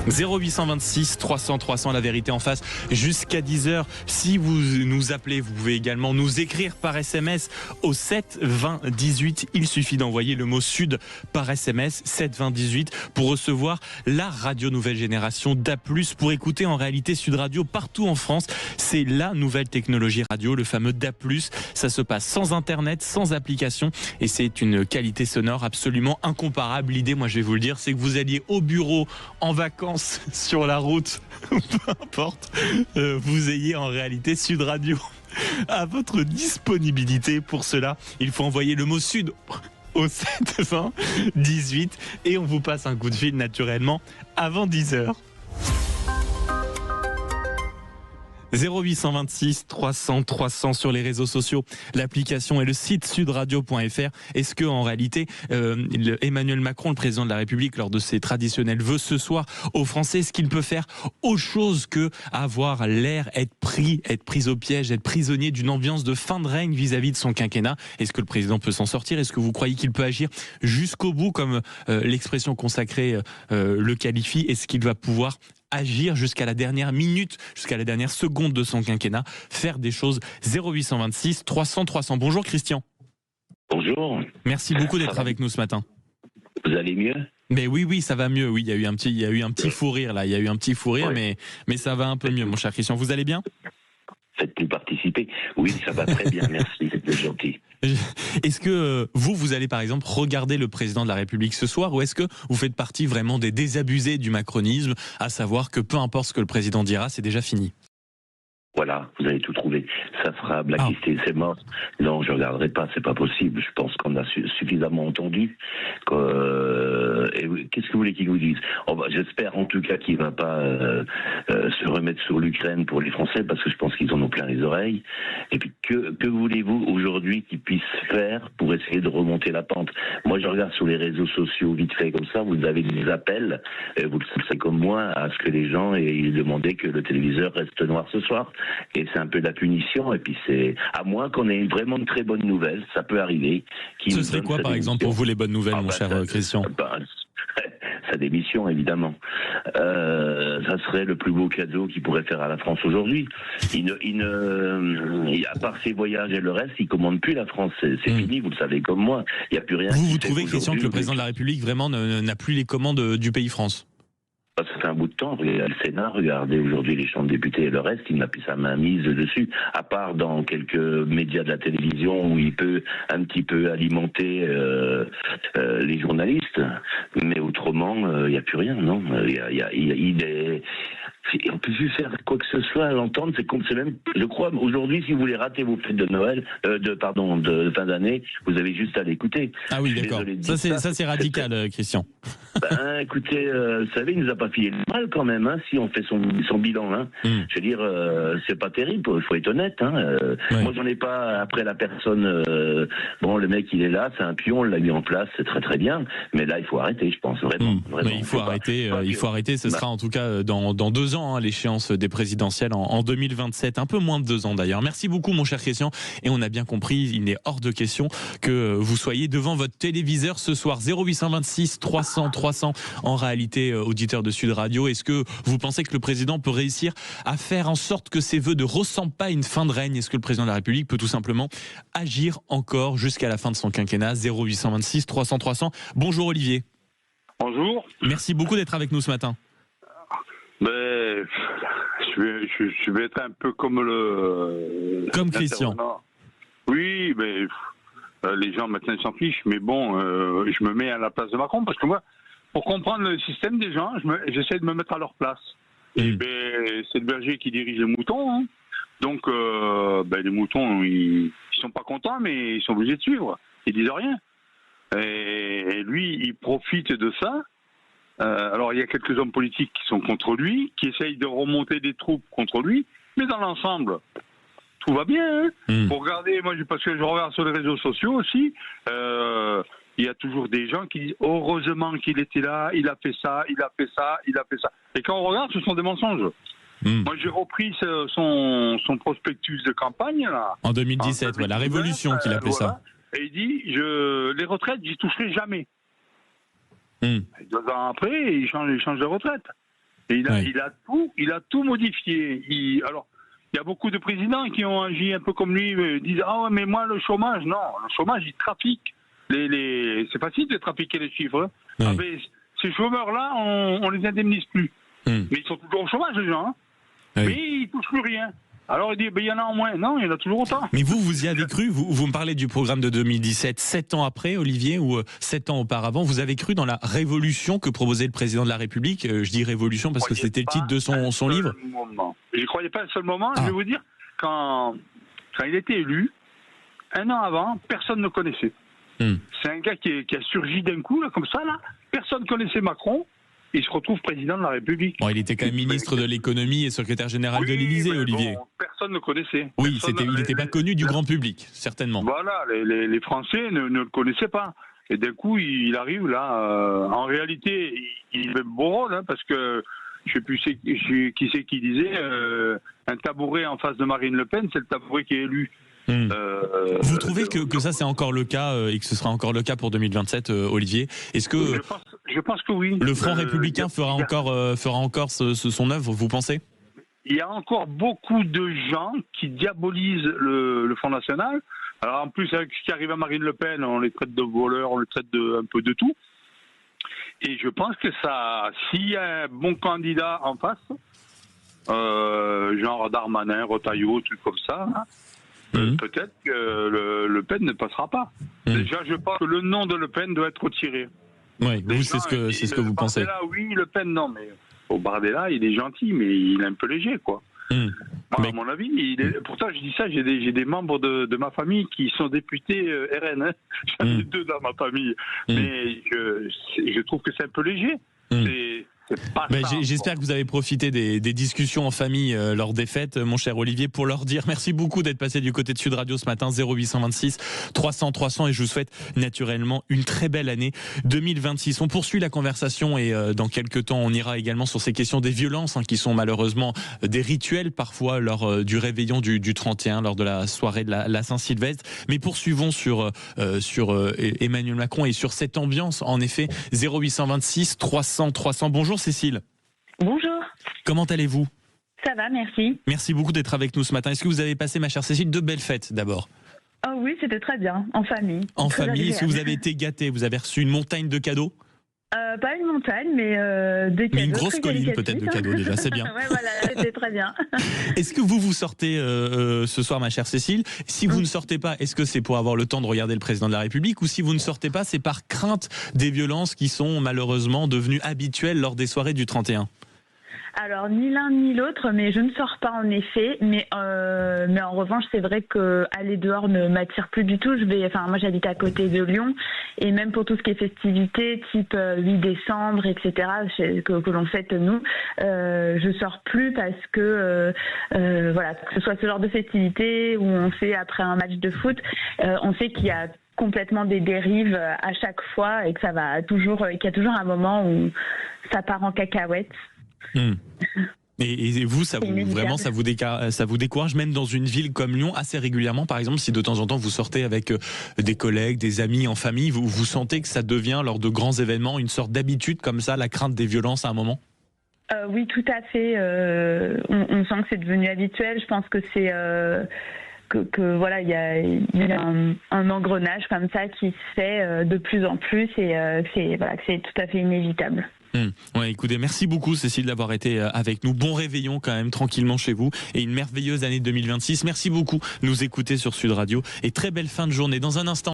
0826 300 300, la vérité en face, jusqu'à 10h. Si vous nous appelez, vous pouvez également nous écrire par SMS au 7 20 18. Il suffit d'envoyer le mot Sud par SMS, 7 20 18, pour recevoir la radio nouvelle génération DA+, pour écouter en réalité Sud Radio partout en France. C'est la nouvelle technologie radio, le fameux DA+. Ça se passe sans internet, sans application, et c'est une qualité sonore absolument incomparable. L'idée, moi je vais vous le dire, c'est que vous alliez au bureau, en vacances, sur la route, peu importe, vous ayez en réalité Sud Radio à votre disponibilité. Pour cela, il faut envoyer le mot Sud au 7 20 18 et on vous passe un coup de fil naturellement avant 10h. 0826 300 300 sur les réseaux sociaux, l'application et le site sudradio.fr. Est-ce que en réalité Emmanuel Macron, le président de la République, lors de ses traditionnels vœux ce soir aux Français, est-ce qu'il peut faire autre chose que avoir l'air, être pris au piège, être prisonnier d'une ambiance de fin de règne vis-à-vis de son quinquennat? Est-ce que le président peut s'en sortir? Est-ce que vous croyez qu'il peut agir jusqu'au bout, comme l'expression consacrée le qualifie? Est-ce qu'il va pouvoir agir jusqu'à la dernière minute, jusqu'à la dernière seconde de son quinquennat, faire des choses? 0826 300 300. Bonjour Christian. Bonjour. Merci beaucoup d'être avec nous ce matin. Vous allez mieux? Mais oui, ça va mieux. Oui, il y a eu un petit fou rire là. Il y a eu un petit fou rire, ouais. mais ça va un peu mieux, mon cher Christian. Vous allez bien? Faites-nous participer. Oui, ça va très bien, merci, c'est gentil. Est-ce que vous allez par exemple regarder le président de la République ce soir, ou est-ce que vous faites partie vraiment des désabusés du macronisme, à savoir que peu importe ce que le président dira, c'est déjà fini? Voilà, vous avez tout trouvé. Ça sera blacklisté, c'est mort. Non, je regarderai pas, c'est pas possible. Je pense qu'on a suffisamment entendu. Et qu'est-ce que vous voulez qu'il nous dise? J'espère en tout cas qu'il va pas se remettre sur l'Ukraine pour les Français, parce que je pense qu'ils en ont plein les oreilles. Et puis que voulez-vous aujourd'hui qu'ils puissent faire pour essayer de remonter la pente? Moi, je regarde sur les réseaux sociaux vite fait comme ça. Vous avez des appels, vous le savez comme moi, à ce que les gens aient demandé que le téléviseur reste noir ce soir. Et c'est un peu de la punition, et puis c'est à moins qu'on ait vraiment une très bonne nouvelle, ça peut arriver. Ce serait quoi par exemple pour vous les bonnes nouvelles, mon cher Christian? Sa démission, évidemment. Ça serait le plus beau cadeau qu'il pourrait faire à la France aujourd'hui. À part ses voyages et le reste, il commande plus la France. C'est fini, vous le savez comme moi. Il n'y a plus rien. Vous trouvez, Christian, que le président de la République vraiment n'a plus les commandes du pays France? Ça fait un bout de temps, regardez le Sénat, regardez aujourd'hui les chambres de députés et le reste, il n'a plus sa main mise dessus, à part dans quelques médias de la télévision où il peut un petit peu alimenter les journalistes, mais autrement, il n'y a plus rien, non. On peut plus faire quoi que ce soit à l'entendre, c'est même, je crois, aujourd'hui, si vous voulez rater vos fêtes de Noël, de fin d'année, vous avez juste à l'écouter. Ah oui, d'accord. Ça c'est radical, Christian. Écoutez, vous savez, il nous a pas filé le mal quand même, hein, si on fait son bilan, hein. Je veux dire, c'est pas terrible, faut être honnête, hein. Ouais. Moi, j'en ai pas après la personne. Bon, le mec, il est là, c'est un pion, on l'a mis en place, c'est très très bien, mais là, il faut arrêter, je pense vraiment. Mais il faut arrêter. Il faut arrêter. Ce sera en tout cas dans 2 ans, hein, l'échéance des présidentielles en 2027, un peu moins de 2 ans d'ailleurs. Merci beaucoup, mon cher Christian, et on a bien compris, il n'est hors de question que vous soyez devant votre téléviseur ce soir. 0826 300 300. En réalité, auditeur de Sud Radio, est-ce que vous pensez que le président peut réussir à faire en sorte que ses vœux ne ressemblent pas à une fin de règne? Est-ce que le président de la République peut tout simplement agir encore jusqu'à la fin de son quinquennat? 0826 300 300. Bonjour Olivier. Bonjour. Merci beaucoup d'être avec nous ce matin. Ben, je vais être un peu comme Comme Christian. Oui, mais les gens maintenant s'en fichent, mais bon, je me mets à la place de Macron, parce que moi, pour comprendre le système des gens, j'essaie de me mettre à leur place. Et c'est le berger qui dirige les moutons, hein. Donc les moutons, ils sont pas contents, mais ils sont obligés de suivre. Ils disent rien. Et lui, il profite de ça. Alors il y a quelques hommes politiques qui sont contre lui, qui essayent de remonter des troupes contre lui, mais dans l'ensemble, tout va bien. Hein. Pour regarder, moi parce que je regarde sur les réseaux sociaux aussi, il y a toujours des gens qui disent heureusement qu'il était là, il a fait ça, il a fait ça, il a fait ça. Et quand on regarde, ce sont des mensonges. Moi, j'ai repris son prospectus de campagne là. En 2017, la révolution qu'il appelait ça. Et il dit les retraites, j'y toucherai jamais. Et 2 ans après, il change de retraite. Et il a tout modifié. Alors, il y a beaucoup de présidents qui ont agi un peu comme lui, disent « Ah ouais, mais moi, le chômage, non. Le chômage, il trafique. C'est facile de trafiquer les chiffres. Oui. Ah, mais ces chômeurs-là, on les indemnise plus. Mais ils sont toujours au chômage, les gens. Oui. Mais ils touchent plus rien. Alors il dit, il y en a en moins. Non, il y en a toujours autant. Mais vous y avez cru, vous me parlez du programme de 2017, 7 ans après, Olivier, ou 7 ans auparavant, vous avez cru dans la révolution que proposait le président de la République? Je dis révolution parce que c'était le titre de son livre. Je ne croyais pas un seul moment. Je vais vous dire, quand il était élu, un an avant, personne ne connaissait. C'est un gars qui a surgi d'un coup, là, comme ça, là. Personne ne connaissait Macron. Il se retrouve président de la République. Bon, il était quand même ministre de l'économie et secrétaire général de l'Élysée, Olivier. Bon, personne ne connaissait. Oui, il n'était pas connu du grand public, certainement. Voilà, les Français ne le connaissaient pas. Et d'un coup, il arrive là. En réalité, il fait beau rôle, hein, parce que je ne sais plus qui c'est qui disait un tabouret en face de Marine Le Pen, c'est le tabouret qui est élu. Vous trouvez que ça c'est encore le cas et que ce sera encore le cas pour 2027, Olivier? Est-ce que je pense que oui. Le Front républicain fera encore son œuvre, vous pensez? Il y a encore beaucoup de gens qui diabolisent le Front National. Alors en plus, avec ce qui arrive à Marine Le Pen, on les traite de voleurs, on les traite un peu de tout. Et je pense que s'il y a un bon candidat en face, genre Darmanin, Retailleau, truc comme ça, peut-être que Le Pen ne passera pas. Déjà, je pense que le nom de Le Pen doit être retiré. Oui, vous, c'est ce que vous pensez. Bardella, oui, Le Pen, non, mais Bardella, il est gentil, mais il est un peu léger, quoi. Moi, à mon avis, pourtant, je dis ça, j'ai des membres de ma famille qui sont députés RN. Hein. J'en ai 2 dans ma famille. Mais je trouve que c'est un peu léger. J'espère que vous avez profité des discussions en famille lors des fêtes, mon cher Olivier, pour leur dire merci beaucoup d'être passé du côté de Sud Radio ce matin, 0826 300 300, et je vous souhaite naturellement une très belle année 2026. On poursuit la conversation et dans quelques temps on ira également sur ces questions des violences qui sont malheureusement des rituels parfois lors du réveillon du 31, lors de la soirée de la Saint-Sylvestre. Mais poursuivons sur Emmanuel Macron et sur cette ambiance, en effet. 0826 300 300. Bonjour Cécile. Bonjour. Comment allez-vous? Ça va, merci. Merci beaucoup d'être avec nous ce matin. Est-ce que vous avez passé, ma chère Cécile, de belles fêtes d'abord? Oh oui, c'était très bien, en famille. En famille, est-ce que vous avez été gâtés? Vous avez reçu une montagne de cadeaux? Pas une montagne, mais des cadeaux. Mais une grosse colline peut-être de cadeaux déjà, c'est bien. Ouais, voilà, c'était très bien. Est-ce que vous sortez ce soir, ma chère Cécile? Si vous ne sortez pas, est-ce que c'est pour avoir le temps de regarder le président de la République, ou si vous ne sortez pas, c'est par crainte des violences qui sont malheureusement devenues habituelles lors des soirées du 31? Alors, ni l'un ni l'autre, mais je ne sors pas en effet. Mais en revanche, c'est vrai que aller dehors ne m'attire plus du tout. Moi, j'habite à côté de Lyon, et même pour tout ce qui est festivités, type 8 décembre, etc., que l'on fête nous, je sors plus parce que voilà, que ce soit ce genre de festivités où on sait après un match de foot, on sait qu'il y a complètement des dérives à chaque fois et que qu'il y a toujours un moment où ça part en cacahuète. Et vous, ça vous décourage, même dans une ville comme Lyon, assez régulièrement, par exemple, si de temps en temps vous sortez avec des collègues, des amis, en famille, vous sentez que ça devient, lors de grands événements, une sorte d'habitude comme ça, la crainte des violences à un moment? Oui, tout à fait. On sent que c'est devenu habituel. Je pense que c'est que voilà, il y a un engrenage comme ça qui se fait de plus en plus, et que c'est tout à fait inévitable. Ouais, écoutez, merci beaucoup Cécile d'avoir été avec nous. Bon réveillon quand même, tranquillement chez vous, et une merveilleuse année 2026. Merci beaucoup de nous écouter sur Sud Radio, et très belle fin de journée. Dans un instant.